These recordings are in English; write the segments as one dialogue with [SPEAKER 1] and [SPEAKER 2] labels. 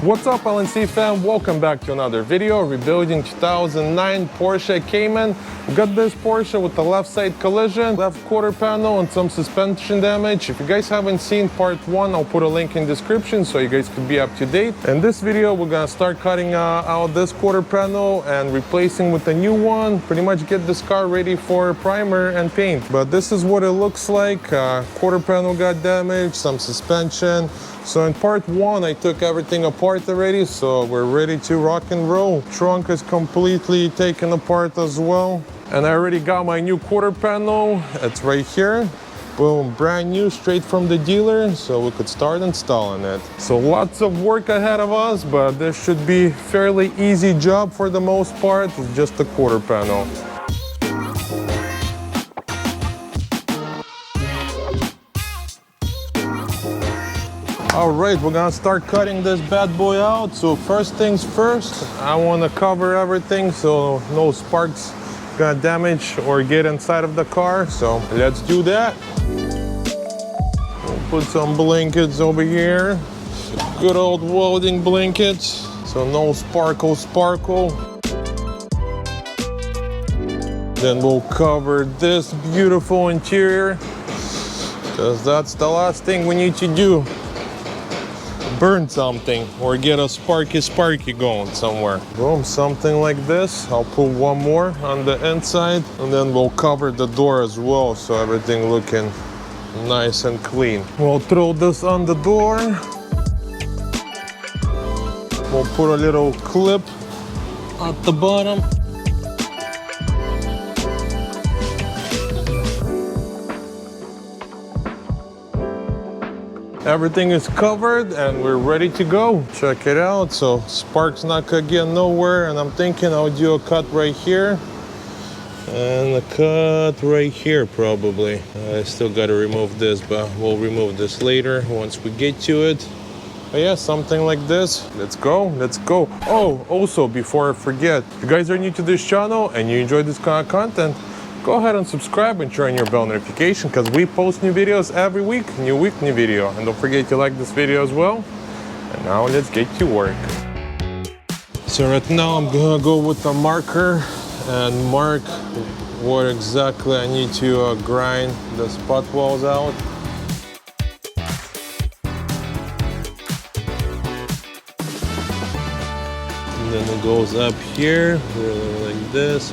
[SPEAKER 1] What's up, LNC fam? Welcome back to another video. Rebuilding 2009 Porsche Cayman. We got this Porsche with the left side collision, left quarter panel, and some suspension damage. If you guys haven't seen part 1, I'll put a link in the description so you guys could be up to date. In this video, we're gonna start cutting out this quarter panel and replacing with a new one. Pretty much get this car ready for primer and paint. But this is what it looks like. Quarter panel got damaged, some suspension. So in part 1, I took everything apart already, so we're ready to rock and roll. Trunk is completely taken apart as well. And I already got my new quarter panel. It's right here. Boom, brand new, straight from the dealer, so we could start installing it. So lots of work ahead of us, but this should be fairly easy job for the most part. It's just the quarter panel. All right, we're gonna start cutting this bad boy out. So first things first, I wanna cover everything so no sparks gonna damage or get inside of the car. So let's do that. We'll put some blankets over here. Good old welding blankets, so no sparkle. Then we'll cover this beautiful interior, because that's the last thing we need to do. Burn something or get a sparky going somewhere. Boom, something like this. I'll put one more on the inside, and then we'll cover the door as well, so everything looking nice and clean. We'll throw this on the door. We'll put a little clip at the bottom. Everything is covered and we're ready to go. Check it out. So sparks not gonna get nowhere, and I'm thinking I'll do a cut right here and a cut right here probably. I still gotta remove this, but we'll remove this later once we get to it. But yeah, something like this. Let's go. Oh, also before I forget, if you guys are new to this channel and you enjoy this kind of content, go ahead and subscribe and turn your bell notification, because we post new videos every week, new video. And don't forget to like this video as well. And now let's get to work. So right now I'm gonna go with the marker and mark what exactly I need to grind the spot welds out. And then it goes up here, like this.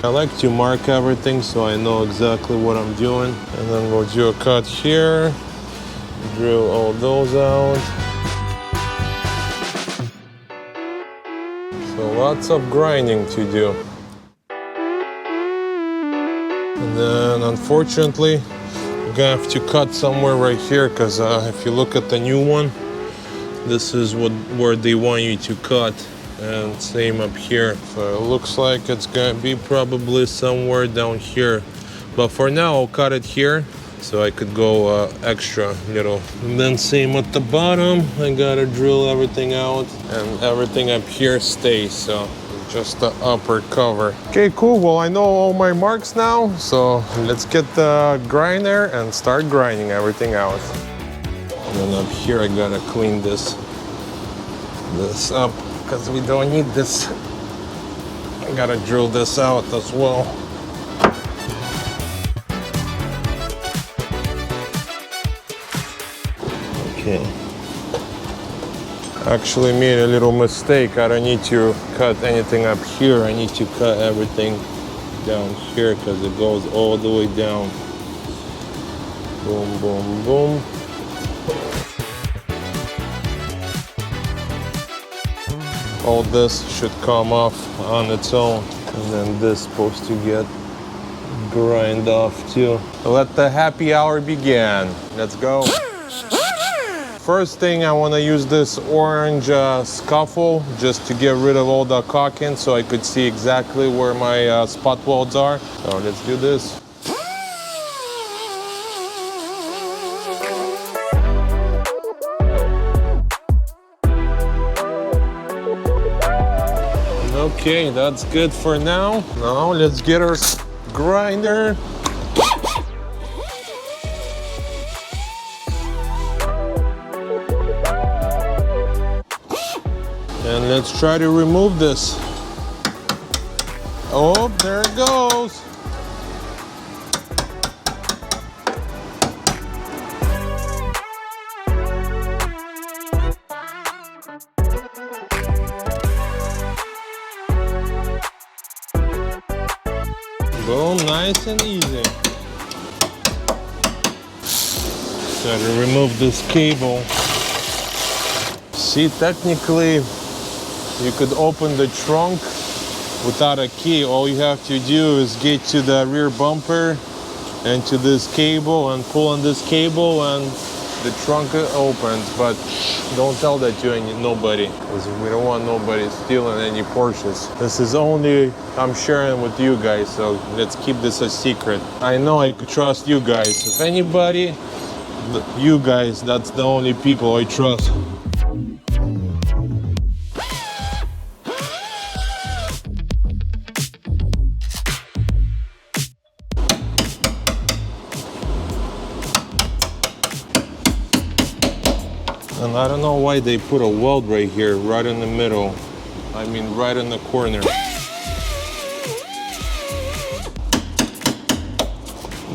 [SPEAKER 1] I like to mark everything so I know exactly what I'm doing. And then we'll do a cut here, drill all those out. So lots of grinding to do. And then unfortunately, we're gonna have to cut somewhere right here, because if you look at the new one, this is where they want you to cut. And same up here, so it looks like it's gonna be probably somewhere down here, but for now I'll cut it here so I could go extra little. And then same at the bottom, I gotta drill everything out, and everything up here stays, so just the upper cover. Okay, cool. Well, I know all my marks now, so let's get the grinder and start grinding everything out. And then up here I gotta clean this up, because we don't need this. I gotta drill this out as well. Okay. Actually made a little mistake. I don't need to cut anything up here. I need to cut everything down here, because it goes all the way down. Boom, boom, boom. All this should come off on its own, and then this is supposed to get grind off too. Let the happy hour begin. Let's go. First thing, I want to use this orange scuffle just to get rid of all the caulking, so I could see exactly where my spot welds are. So let's do this. Okay, that's good for now. Now let's get our grinder. And let's try to remove this. Oh, there it goes. Boom, nice and easy. Try to remove this cable. See, technically, you could open the trunk without a key. All you have to do is get to the rear bumper and to this cable and pull on this cable and the trunk opens. But don't tell that to nobody, because we don't want nobody stealing any Porsches. This is only I'm sharing with you guys, so let's keep this a secret. I know I could trust you guys. If anybody, you guys, that's the only people I trust. And I don't know why they put a weld right here, right in the middle. I mean, right in the corner.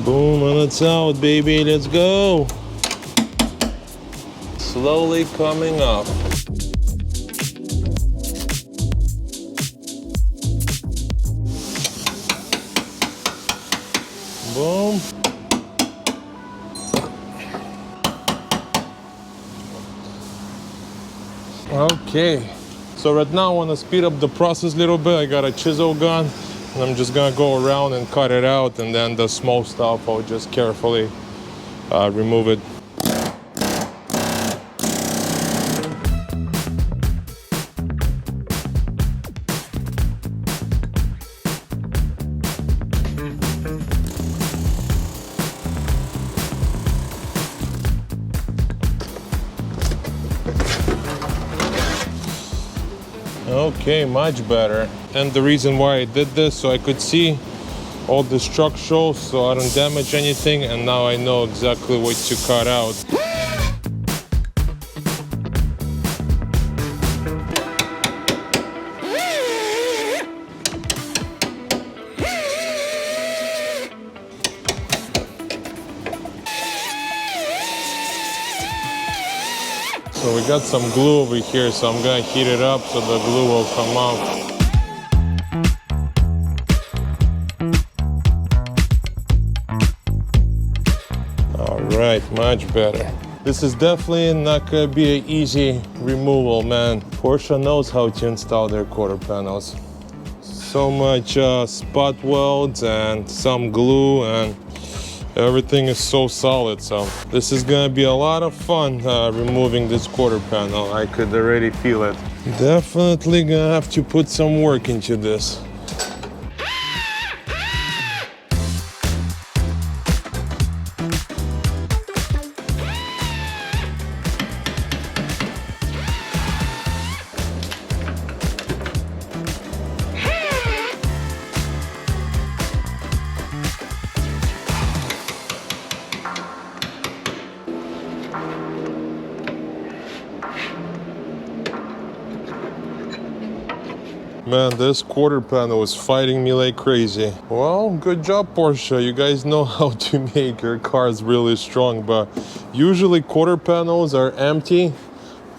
[SPEAKER 1] Boom, and it's out, baby. Let's go. Slowly coming up. Boom. Okay, so right now I want to speed up the process a little bit. I got a chisel gun and I'm just gonna go around and cut it out, and then the small stuff I'll just carefully remove it. Okay, much better. And the reason why I did this, so I could see all the structurals so I don't damage anything, and now I know exactly what to cut out. So we got some glue over here, so I'm gonna heat it up so the glue will come out. All right, much better. This is definitely not gonna be an easy removal, man. Porsche knows how to install their quarter panels. So much spot welds and some glue, and everything is so solid, so this is gonna be a lot of fun removing this quarter panel. I could already feel it. Definitely gonna have to put some work into this. Man, this quarter panel is fighting me like crazy. Well, good job, Porsche. You guys know how to make your cars really strong, but usually quarter panels are empty,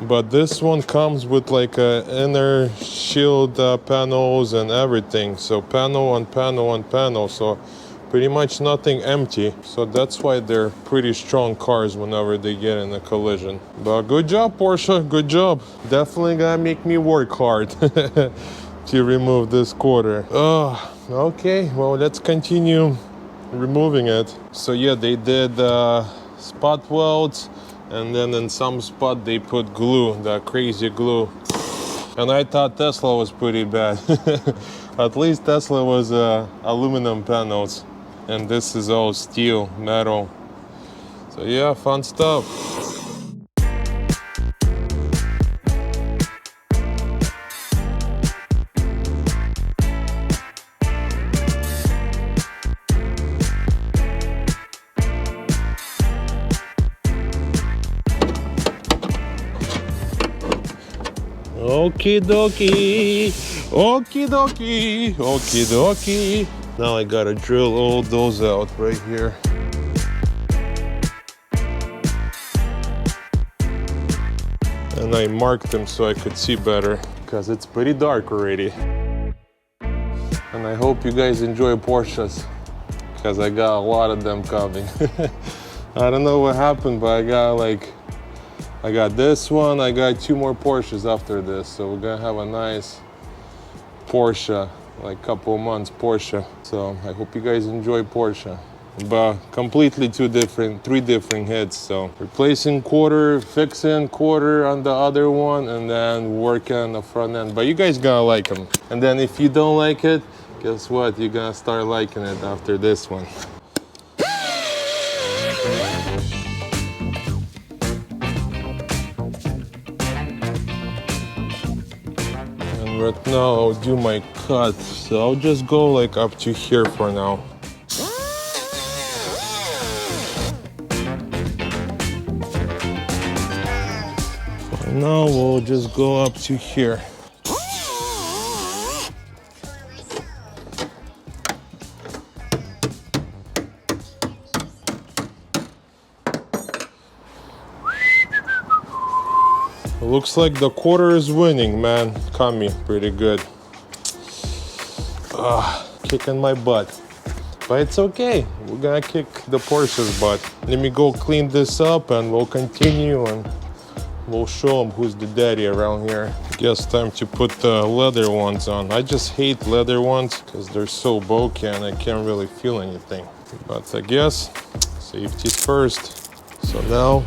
[SPEAKER 1] but this one comes with like a inner shield panels and everything. So panel on panel on panel, so pretty much nothing empty. So that's why they're pretty strong cars whenever they get in a collision. But good job, Porsche, good job. Definitely gonna make me work hard to remove this quarter. Oh, okay, well, let's continue removing it. So yeah, they did spot welds, and then in some spot they put glue, that crazy glue. And I thought Tesla was pretty bad. At least Tesla was aluminum panels, and this is all steel, metal. So yeah, fun stuff. Okie dokie, okie dokie, okie dokie. Now I gotta drill all those out right here. And I marked them so I could see better, because it's pretty dark already. And I hope you guys enjoy Porsches, because I got a lot of them coming. I don't know what happened, but I got this one, I got 2 more Porsches after this, so we're gonna have a nice Porsche, like couple months Porsche. So I hope you guys enjoy Porsche. But completely 3 different hits. So replacing quarter, fixing quarter on the other one, and then working on the front end. But you guys gotta like them. And then if you don't like it, guess what? You're gonna start liking it after this one. And right now I'll do my cut. So I'll just go like up to here for now. Now we'll just go up to here. Looks like the quarter is winning, man. Cami, pretty good. Kicking my butt. But it's okay. We're gonna kick the Porsche's butt. Let me go clean this up and we'll continue and we'll show them who's the daddy around here. Guess time to put the leather ones on. I just hate leather ones because they're so bulky and I can't really feel anything. But I guess safety's first. So now,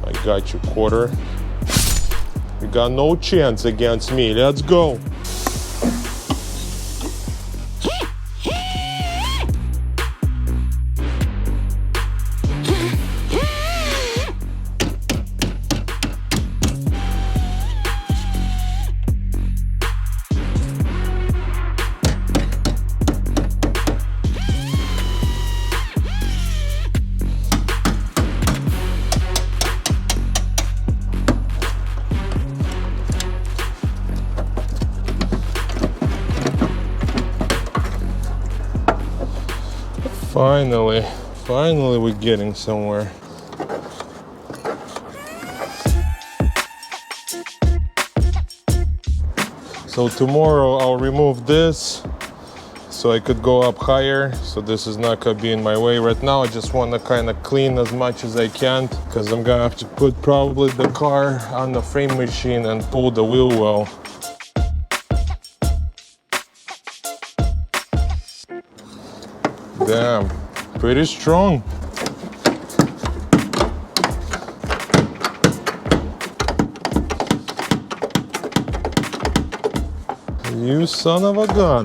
[SPEAKER 1] I got you, quarter. You got no chance against me. Let's go. Finally we're getting somewhere. So tomorrow I'll remove this so I could go up higher, so this is not gonna be in my way. Right now I just want to kind of clean as much as I can, because I'm gonna have to put probably the car on the frame machine and pull the wheel well. Damn, pretty strong. You son of a gun.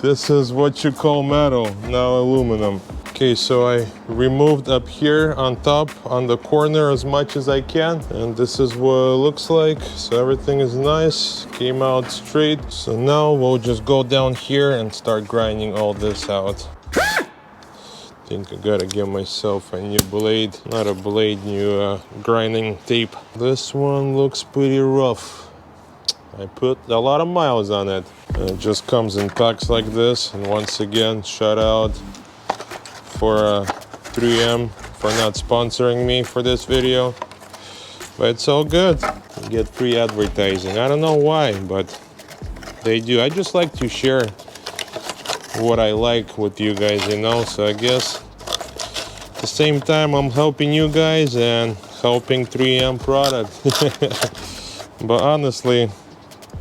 [SPEAKER 1] This is what you call metal, now aluminum. Okay, so I removed up here on top, on the corner as much as I can. And this is what it looks like. So everything is nice, came out straight. So now we'll just go down here and start grinding all this out. I think I gotta give myself a new blade, not a blade, new grinding tape. This one looks pretty rough. I put a lot of miles on it. And it just comes in packs like this. And once again, shout out for 3M for not sponsoring me for this video. But it's all good. You get free advertising. I don't know why, but they do. I just like to share what I like with you guys, you know. So I guess at the same time I'm helping you guys and helping 3M product. But honestly,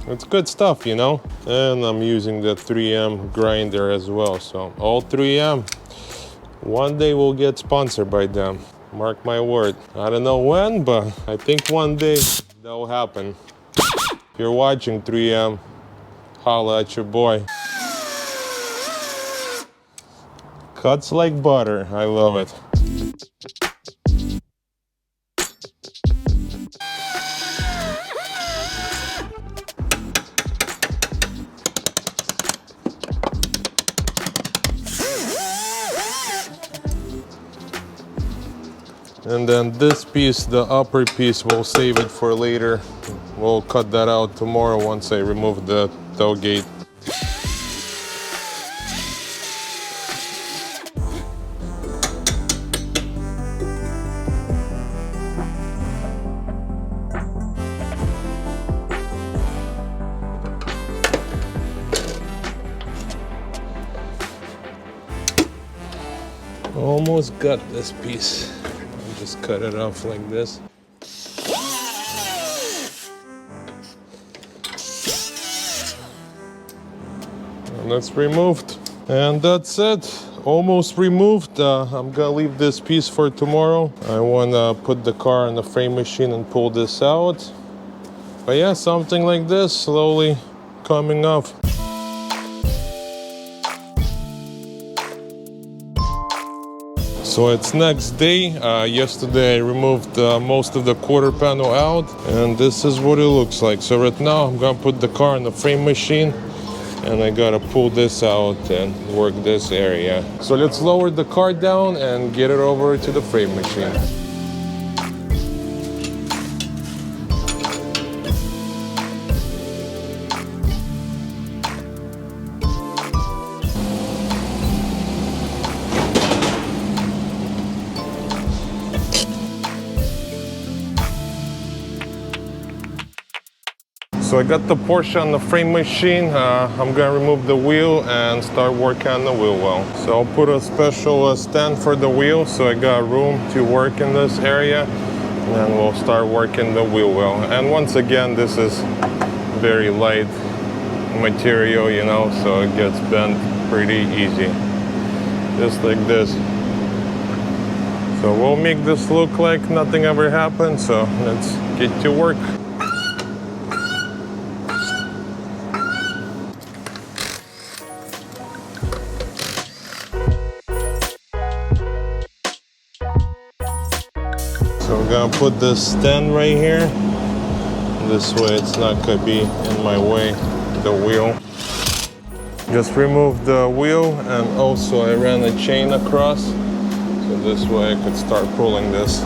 [SPEAKER 1] it's good stuff, you know. And I'm using the 3M grinder as well. So all 3M, one day we'll get sponsored by them. Mark my word. I don't know when, but I think one day that will happen. If you're watching 3M, holla at your boy. Cuts like butter. I love it. And then this piece, the upper piece, we'll save it for later. We'll cut that out tomorrow once I remove the tailgate. Almost got this piece. I'll just cut it off like this. And that's removed. And that's it. Almost removed. I'm gonna leave this piece for tomorrow. I wanna put the car in the frame machine and pull this out. But yeah, something like this, slowly coming off. So it's next day. Yesterday I removed most of the quarter panel out, and this is what it looks like. So right now I'm gonna put the car in the frame machine, and I gotta pull this out and work this area. So let's lower the car down and get it over to the frame machine. So I got the Porsche on the frame machine. I'm gonna remove the wheel and start working on the wheel well. So I'll put a special stand for the wheel, so I got room to work in this area, and then we'll start working the wheel well. And once again, this is very light material, you know, so it gets bent pretty easy, just like this. So we'll make this look like nothing ever happened, so let's get to work. So we're gonna put this stand right here. This way it's not gonna be in my way, the wheel. Just remove the wheel, and also I ran a chain across. So this way I could start pulling this.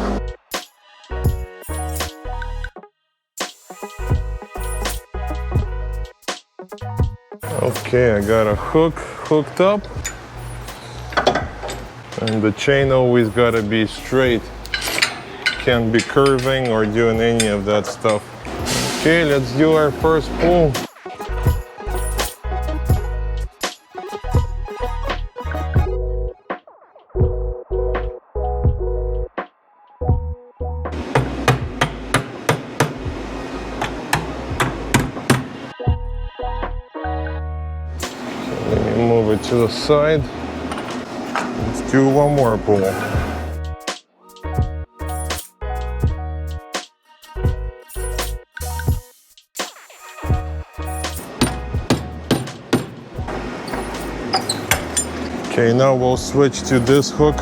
[SPEAKER 1] Okay, I got a hook hooked up. And the chain always gotta be straight. Can't be curving or doing any of that stuff. Okay, let's do our first pull. So let me move it to the side. Let's do one more pull. Okay, now we'll switch to this hook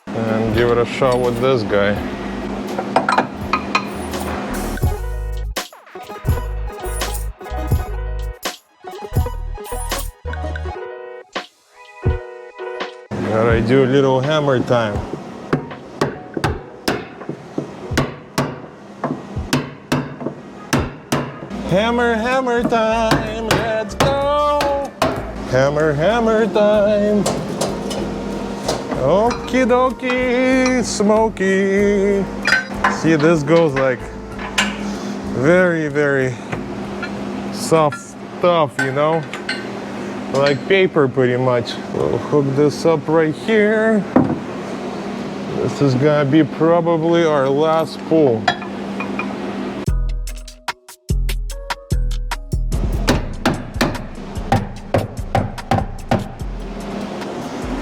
[SPEAKER 1] and give it a shot with this guy. Gotta do a little hammer time. Hammer, hammer time, let's go! Hammer, hammer time. Okie dokie, smoky. See, this goes like very, very soft stuff, you know? Like paper, pretty much. We'll hook this up right here. This is gonna be probably our last pull.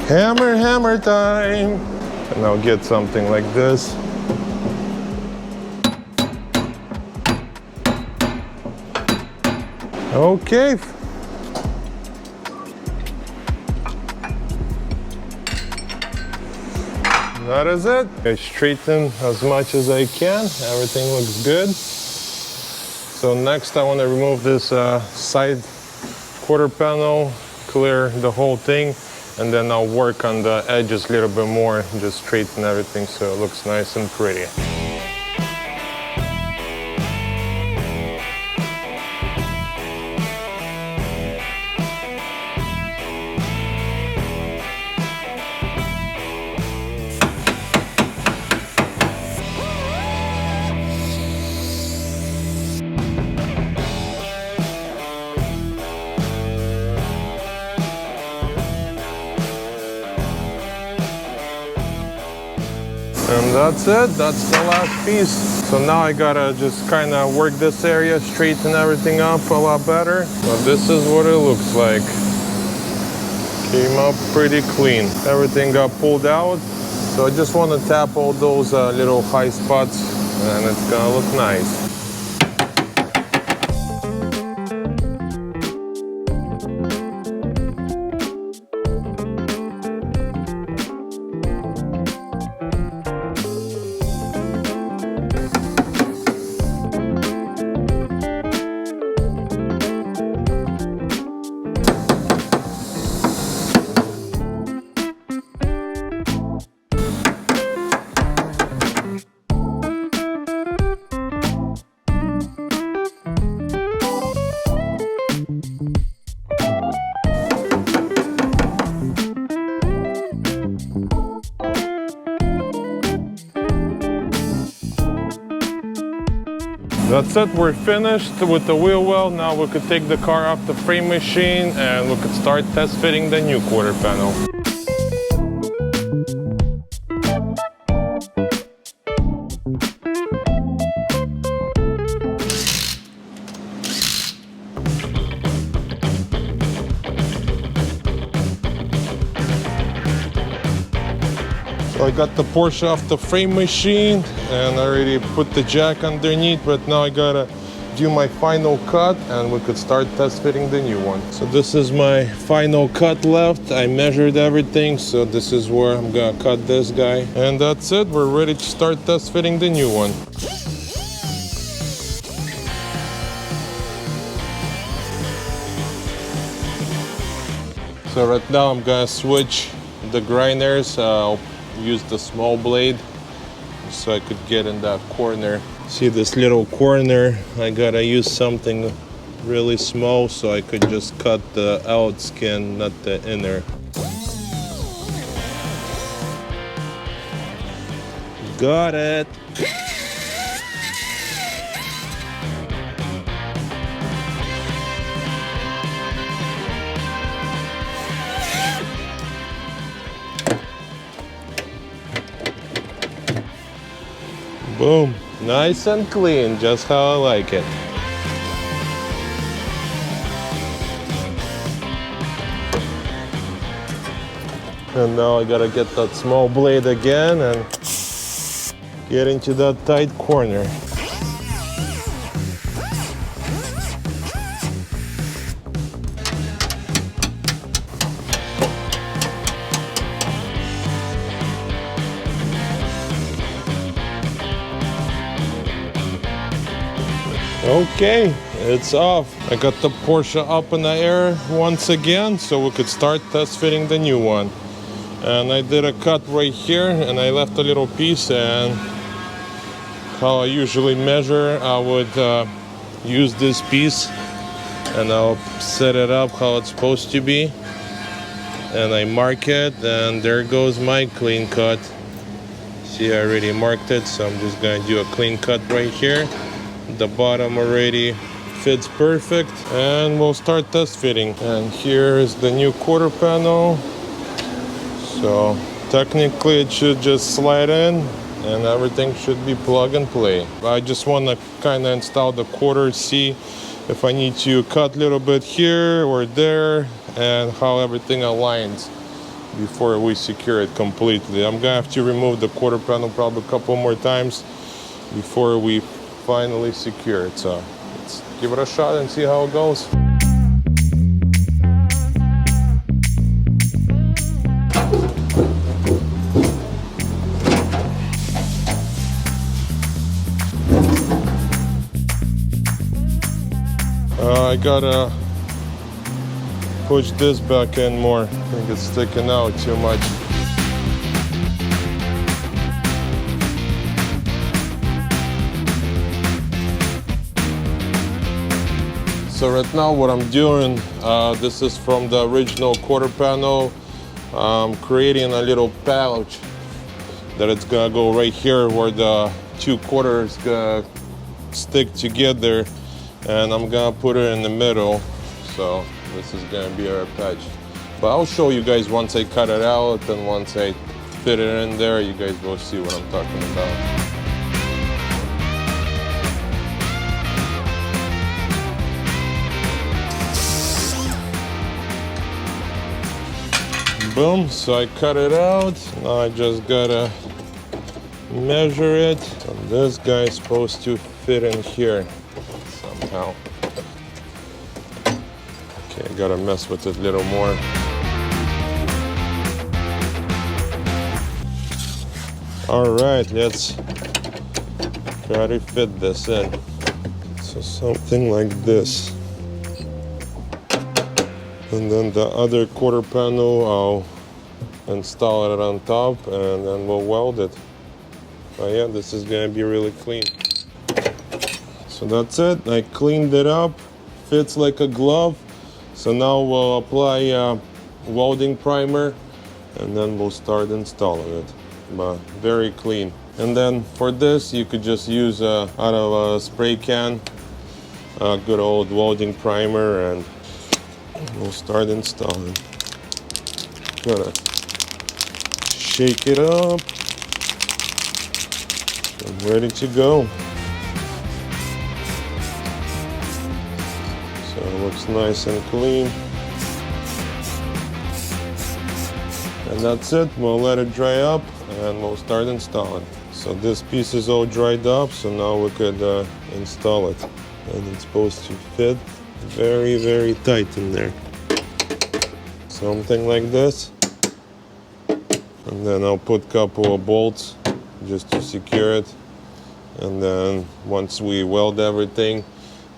[SPEAKER 1] Hammer, hammer time. And I'll get something like this. Okay. That is it. I straighten as much as I can. Everything looks good. So next I want to remove this side quarter panel, clear the whole thing, and then I'll work on the edges a little bit more, just straighten everything so it looks nice and pretty. And that's it, that's the last piece. So now I gotta just kind of work this area, straighten everything up a lot better. But this is what it looks like. Came up pretty clean. Everything got pulled out. So I just want to tap all those little high spots and it's gonna look nice. That's it, we're finished with the wheel well. Now we could take the car off the frame machine and we could start test fitting the new quarter panel. So I got the Porsche off the frame machine and I already put the jack underneath, but now I gotta do my final cut and we could start test fitting the new one. So this is my final cut left. I measured everything, so this is where I'm gonna cut this guy. And that's it, we're ready to start test fitting the new one. So right now I'm gonna switch the grinders. I'll use the small blade so I could get in that corner. See this little corner? I gotta use something really small so I could just cut the out skin, not the inner. Got it! Boom, nice and clean, just how I like it. And now I gotta get that small blade again and get into that tight corner. Okay, it's off. I got the Porsche up in the air once again so we could start test fitting the new one. And I did a cut right here and I left a little piece, and how I usually measure, I would use this piece and I'll set it up how it's supposed to be. And I mark it and there goes my clean cut. See, I already marked it, so I'm just gonna do a clean cut right here. The bottom already fits perfect and we'll start test fitting. And here is the new quarter panel. So technically it should just slide in and everything should be plug and play. I just want to kind of install the quarter, see if I need to cut a little bit here or there and how everything aligns before we secure it completely. I'm gonna have to remove the quarter panel probably a couple more times before we finally secure it. So let's give it a shot and see how it goes. I got a push this back in more. I think it's sticking out too much. So right now what I'm doing, this is from the original quarter panel. I'm creating a little pouch that it's gonna go right here where the two quarters gonna stick together, and I'm gonna put it in the middle. So this is gonna be our patch. But I'll show you guys once I cut it out, and once I fit it in there, you guys will see what I'm talking about. Boom, so I cut it out. Now I just gotta measure it. And this guy's supposed to fit in here somehow. Okay, I gotta mess with it a little more. All right, let's try to fit this in. So something like this. And then the other quarter panel, I'll install it on top, and then we'll weld it. But yeah, this is gonna be really clean. So that's it, I cleaned it up, fits like a glove. So now we'll apply welding primer, and then we'll start installing it. But very clean. And then for this, you could just use out of a spray can, a good old welding primer, and we'll start installing. Gotta shake it up. I'm ready to go. So it looks nice and clean. And that's it. We'll let it dry up and we'll start installing. So this piece is all dried up, so now we could install it. And it's supposed to fit very, very tight in there. Something like this. And then I'll put a couple of bolts just to secure it. And then once we weld everything,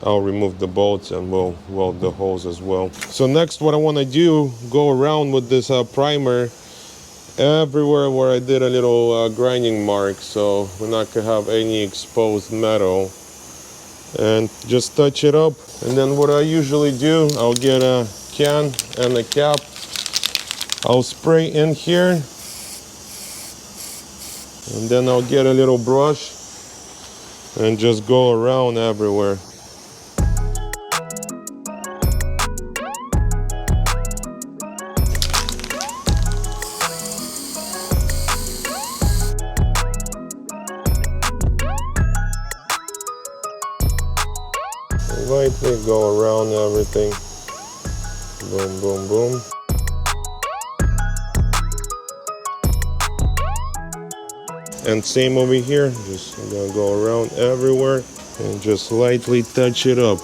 [SPEAKER 1] I'll remove the bolts and we'll weld the holes as well. So next, what I want to do, go around with this primer everywhere where I did a little grinding mark, so we're not gonna have any exposed metal. And just touch it up. And then what I usually do, I'll get a can and a cap. I'll spray in here. And then I'll get a little brush and just go around everywhere. Lightly go around everything. Boom, boom, boom. And same over here, just I'm gonna go around everywhere and just lightly touch it up.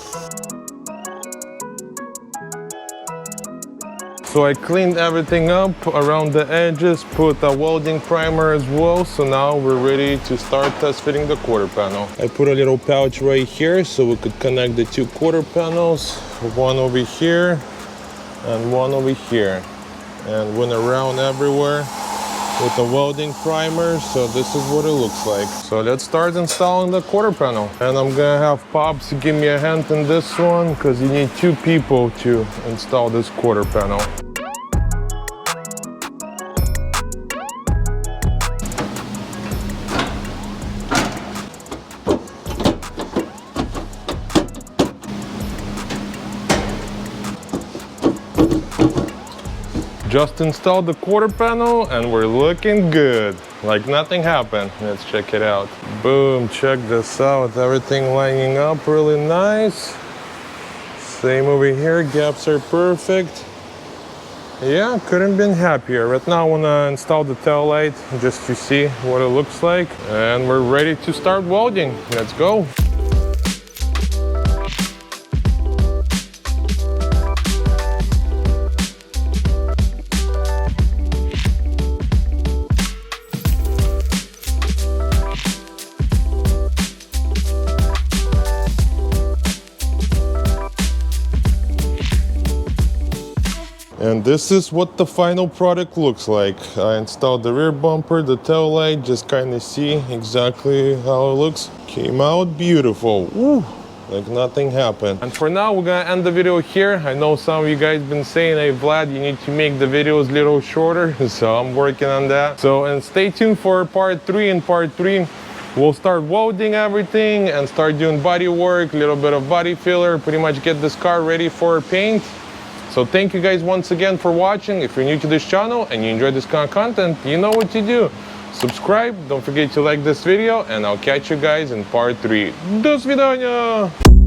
[SPEAKER 1] So I cleaned everything up around the edges, put a welding primer as well. So now we're ready to start test fitting the quarter panel. I put a little pouch right here so we could connect the two quarter panels. One over here and one over here. And went around everywhere with the welding primer, so this is what it looks like. So let's start installing the quarter panel. And I'm gonna have Pops give me a hand in this one, because you need two people to install this quarter panel. Just installed the quarter panel and we're looking good, like nothing happened. Let's check it out. Boom, check this out. Everything lining up really nice. Same over here, gaps are perfect. Yeah, couldn't been happier. Right now I wanna install the tail light just to see what it looks like. And we're ready to start welding. Let's go. And this is what the final product looks like. I installed the rear bumper, the tail light, just kind of see exactly how it looks. Came out beautiful. Woo! Like nothing happened. And for now, we're gonna end the video here. I know some of you guys been saying, hey Vlad, you need to make the videos a little shorter, so I'm working on that. So, and stay tuned for part 3. In part 3, we'll start welding everything and start doing body work, a little bit of body filler, pretty much get this car ready for paint. So thank you guys once again for watching. If you're new to this channel and you enjoy this kind of content, you know what to do. Subscribe, don't forget to like this video, and I'll catch you guys in part 3. До свидания!